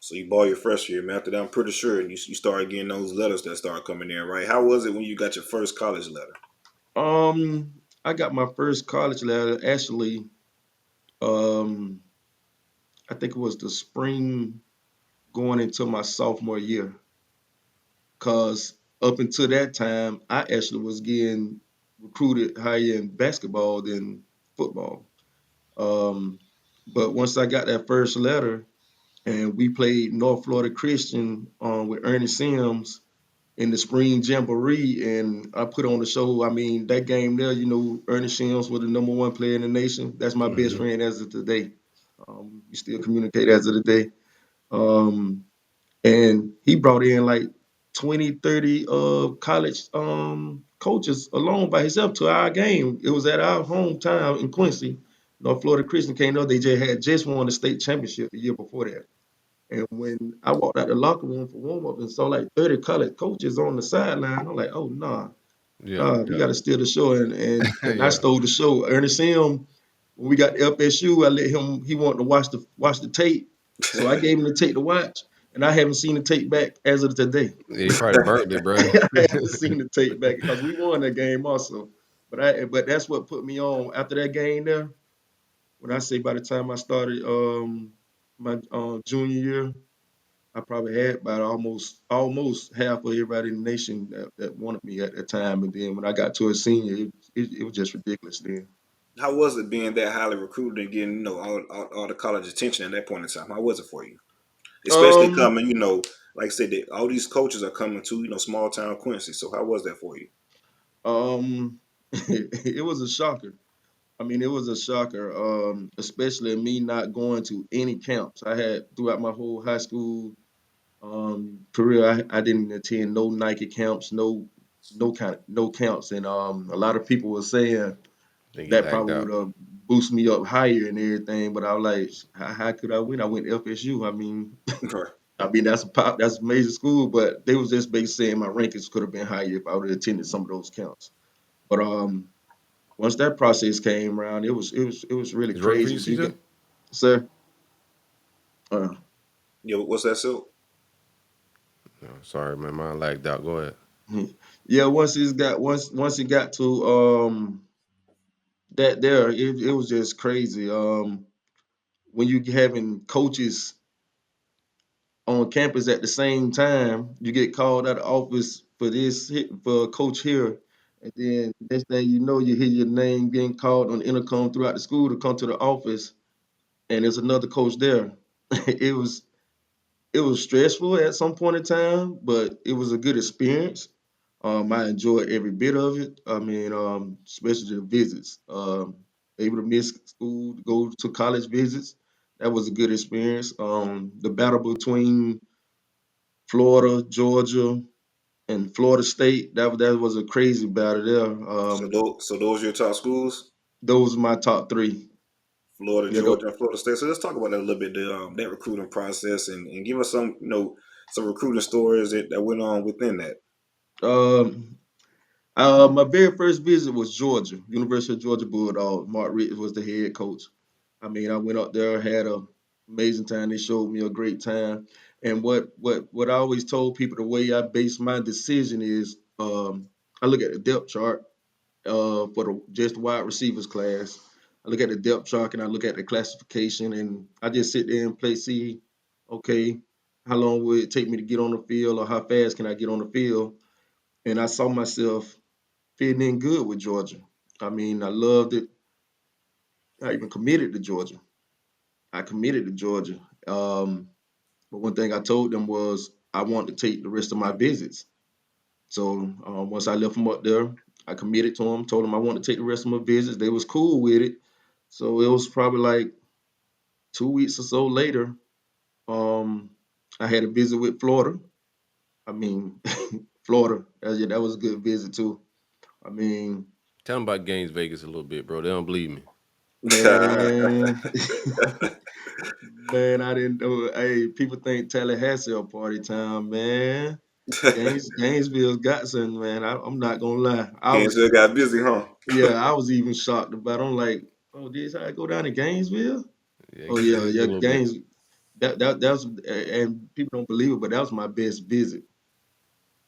So you ball your freshman year, man. After that, I'm pretty sure you started getting those letters that started coming in, right? How was it when you got your first college letter? I got my first college letter actually. Um, I think it was the spring going into my sophomore year, cause up until that time, I actually was getting recruited higher in basketball than football. Um, but once I got that first letter, and we played North Florida Christian with Ernie Sims in the spring jamboree, and I put on the show. I mean, that game there, Ernie Sims was the number one player in the nation. That's my best Hmm. friend as of today. We still communicate as of today. Um, and he brought in like 20, 30 college coaches alone by himself to our game. It was at our hometown in Quincy. North Florida Christian came up. They just won the state championship the year before that. And when I walked out the locker room for warm up and saw like 30 college coaches on the sideline, I'm like, oh nah, Yeah, nah, we yeah, got to steal the show. And I yeah. stole the show. Ernest Sim, when we got to FSU, I let him. He wanted to watch the tape, so I gave him the tape to watch. And I haven't seen the tape back as of today. Yeah, you probably burnt it, bro. I haven't seen the tape back because we won that game also. But that's what put me on after that game there. When I say by the time I started my junior year, I probably had about almost half of everybody in the nation that wanted me at that time. And then when I got to a senior, it was just ridiculous then. How was it being that highly recruited and getting all the college attention at that point in time? How was it for you? Especially Um, coming, like I said, all these coaches are coming to small town Quincy. So how was that for you? it was a shocker. I mean, it was a shocker, especially me not going to any camps. I had throughout my whole high school career, I didn't attend no Nike camps, no camps, and a lot of people were saying Think you that act probably out. would have boosted me up higher and everything. But I was like, how could I win? I went to FSU. Right. I mean that's a major school, but they was just basically saying my rankings could have been higher if I would have attended some of those camps. But once that process came around, it was really Is it working for crazy. you, But you CJ? get, sir. Uh, What's that, Silk? No, sorry, man. Mine lagged out. Go ahead. yeah, once it got to that there, it was just crazy. When you having coaches on campus at the same time, you get called out of office for for a coach here, and then next thing you know, you hear your name being called on the intercom throughout the school to come to the office, and there's another coach there. it was it was stressful at some point in time, but it was a good experience. I enjoyed every bit of it. I mean, especially the visits. Able to miss school to go to college visits. That was a good experience. The battle between Florida, Georgia, and Florida State. That was a crazy battle there. So those are your top schools? Those are my top three. Florida, Yeah, Georgia, and Florida State. So let's talk about that a little bit, that recruiting process, and give us some recruiting stories that went on within that. um, my very first visit was Georgia, University of Georgia Bulldogs. Mark Richt was the head coach. I mean, I went up there, had a amazing time. They showed me a great time. And what I always told people, the way I base my decision is, I look at the depth chart for the just wide receivers class. I look at the depth chart and I look at the classification, and I just sit there and see, okay, how long will it take me to get on the field, or how fast can I get on the field? And I saw myself fitting in good with Georgia. I mean, I loved it. I even committed to Georgia. I committed to Georgia. But one thing I told them was I want to take the rest of my visits. So once I left them up there, I committed to them, told them I want to take the rest of my visits. They was cool with it. So it was probably like 2 weeks or so later. Um, I had a visit with Florida. I mean, Florida. That was a good visit too. I mean, Tell them about Gaines Vegas a little bit, bro. They don't believe me. man, man, I didn't know. Hey, people think Tallahassee a party town, man. Gainesville's got something, man. I'm not gonna lie. Gainesville got busy, huh? Yeah, I was even shocked about it. I'm like, oh, this how I go down to Gainesville? Yeah, Oh yeah, it's a yeah, little busy. That was, and people don't believe it, but that was my best visit.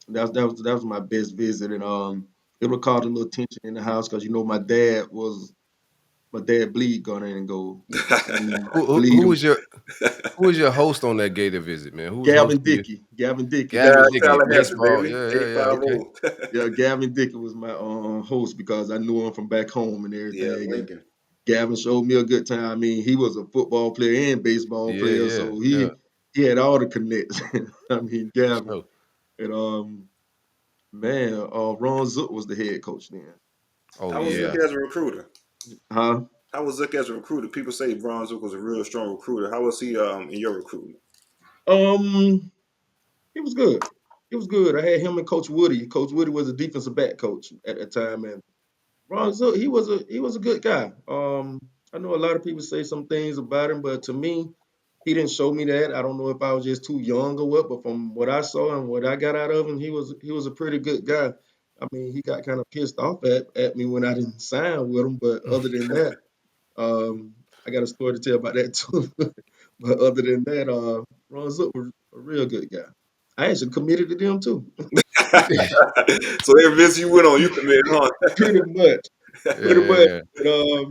That was my best visit, and it would cause a little tension in the house because my dad bleed gonna and go. I mean Who bleed him. was your host on that Gator visit, man? Who was Gavin hosting you? Dickey. Gavin Dickey. He Gavin was Dickey, Tallahassee, baseball. baby. Yeah, yeah, yeah. Okay. 850. yeah, Gavin Dickey was my host because I knew him from back home and Yeah, everything. And Lincoln. Gavin showed me a good time. I mean, he was a football player and baseball Yeah, player, yeah, so yeah. he had all the connects. I mean, For Gavin. sure. And man, Ron Zook was the head coach then. Oh How was Zook yeah. as a recruiter? Huh? How was Zook as a recruiter? People say Bron Zook was a real strong recruiter. How was he in your recruitment? Um, he was good. He was good. I had him and Coach Woody. Coach Woody was a defensive back coach at the time, and Ron Zook, he was a good guy. I know a lot of people say some things about him, but to me, he didn't show me that. I don't know if I was just too young or what, but from what I saw and what I got out of him, he was a pretty good guy. I mean, he got kind of pissed off at me when I didn't sign with him, but other than that, I got a story to tell about that too. But other than that, Ron Zook was a real good guy. I actually committed to them too, So every visit you went on, you committed, huh? pretty much, Yeah, pretty yeah, much. yeah. But,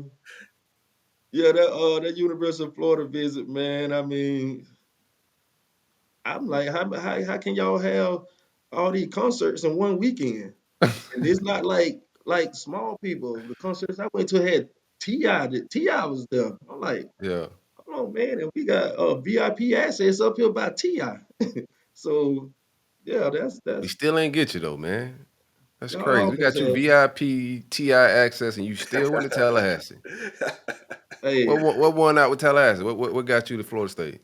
yeah, that University of Florida visit, man. I mean, I'm like, how can y'all have all these concerts in one weekend? And it's not like small people. The concerts I went to had Ti. Ti was there. I'm like, Yeah. hold on, man, and we got VIP access up here by Ti. So yeah, We that's still ain't get you though, man. That's y'all crazy. We almost got you have. VIP TI access, and you still went to Tallahassee. Hey, What won out with Tallahassee? What got you to Florida State?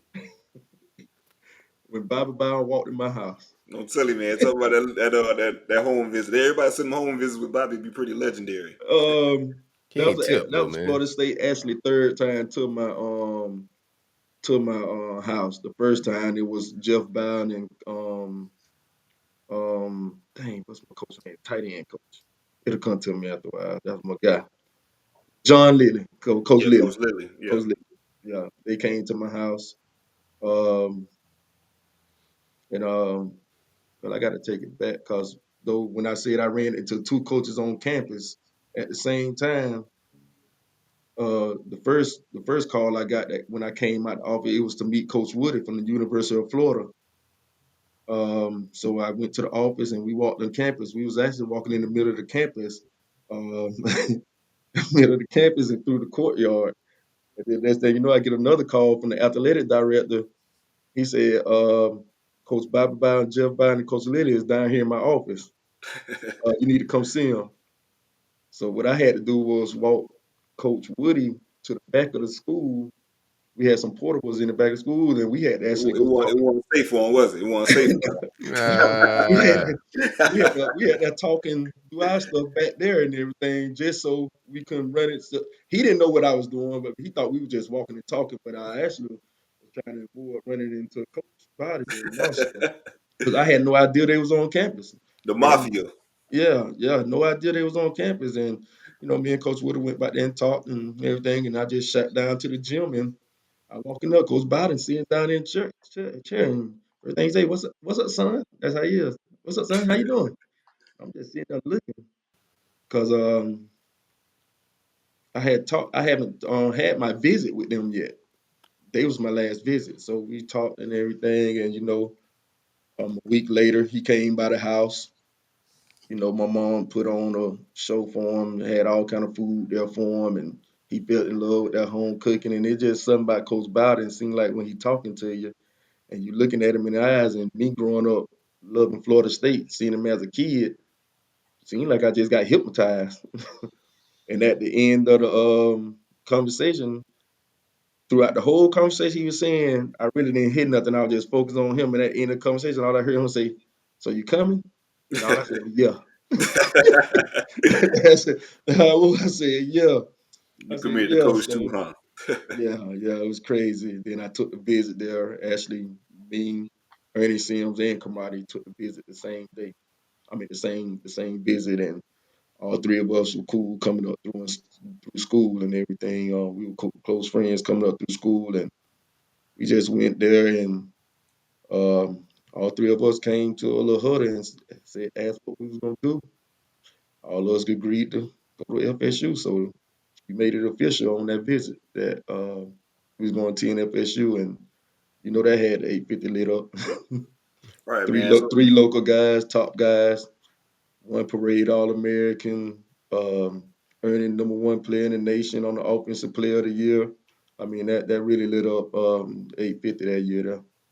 when Bobby Brown walked in my house. I'm telling you, man. Talk about that home visit. Everybody sitting home visits with Bobby be pretty legendary. Um, He ain't tip that though, was man. Florida State actually third time to my house. The first time it was Jeff Bowden and dang, what's my coach name? Tight end coach. It'll come to me after a while. That's my guy. John Lilly, Coach Yeah, Lilly. Coach Lilly. Yeah. Coach Lilly. Yeah, they came to my house. Um, and but I got to take it back because though when I said I ran into two coaches on campus at the same time, the first call I got that when I came out the office, it was to meet Coach Woody from the University of Florida. So I went to the office and we walked on campus. We was actually walking in the middle of the campus, middle of the campus and through the courtyard. And then next thing you know, I get another call from the athletic director. He said, Coach Bobby Bowden, Jeff Bowden, and Coach Liddy is down here in my office. You need to come see him. So what I had to do was walk Coach Woody to the back of the school. We had some portables in the back of school, and we had to actually It go wasn't, talk. it wasn't safe for him, was it? It wasn't safe we had Ah, we had that talking through our stuff back there and everything, just so we couldn't run it. So he didn't know what I was doing, but he thought we were just walking and talking. But I actually was trying to avoid running into Coach body and our stuff for because I had no idea they was on campus. the And mafia. yeah, no idea they was on campus. And me and Coach Wood went back there and talked and everything. And I just sat down to the gym and I walking up, Coach Biden sitting down in chair and everything. He say, what's up, son? That's how he is. What's up, son? How you doing? I'm just sitting there looking because I haven't had my visit with them yet. They was my last visit, so we talked and everything. And a week later, he came by the house. My mom put on a show for him, had all kind of food there for him, and he fell in love with that home cooking. And it's just something about Coach Bowden. Seemed like when he talking to you and you looking at him in the eyes, and me growing up loving Florida State, seeing him as a kid, seemed like I just got hypnotized. And at the end of the conversation, throughout the whole conversation he was saying, I really didn't hear nothing. I was just focused on him. And at the end of the conversation, all I heard him say, "So you coming?" And all I said was, "Yeah." That's it. I said, "Yeah." I You said, committed to "Yeah." coach too, So huh? yeah, it was crazy. Then I took the visit there. Ashley, Bean, Ernie Sims, and Kamadi took the visit the same day. I mean, the same visit, and all three of us were cool coming up through school and everything. We were close friends coming up through school, and we just went there and all three of us came to a little huddle and said, asked what we was gonna do. All of us agreed to go to FSU, so we made it official on that visit that we was going to attend FSU, and you know that had 850 lit up. Right, man. So Three local guys, top guys, one parade All American, earning #1 player in the nation on the offensive player of the year. I mean that really lit up 850 that year. There.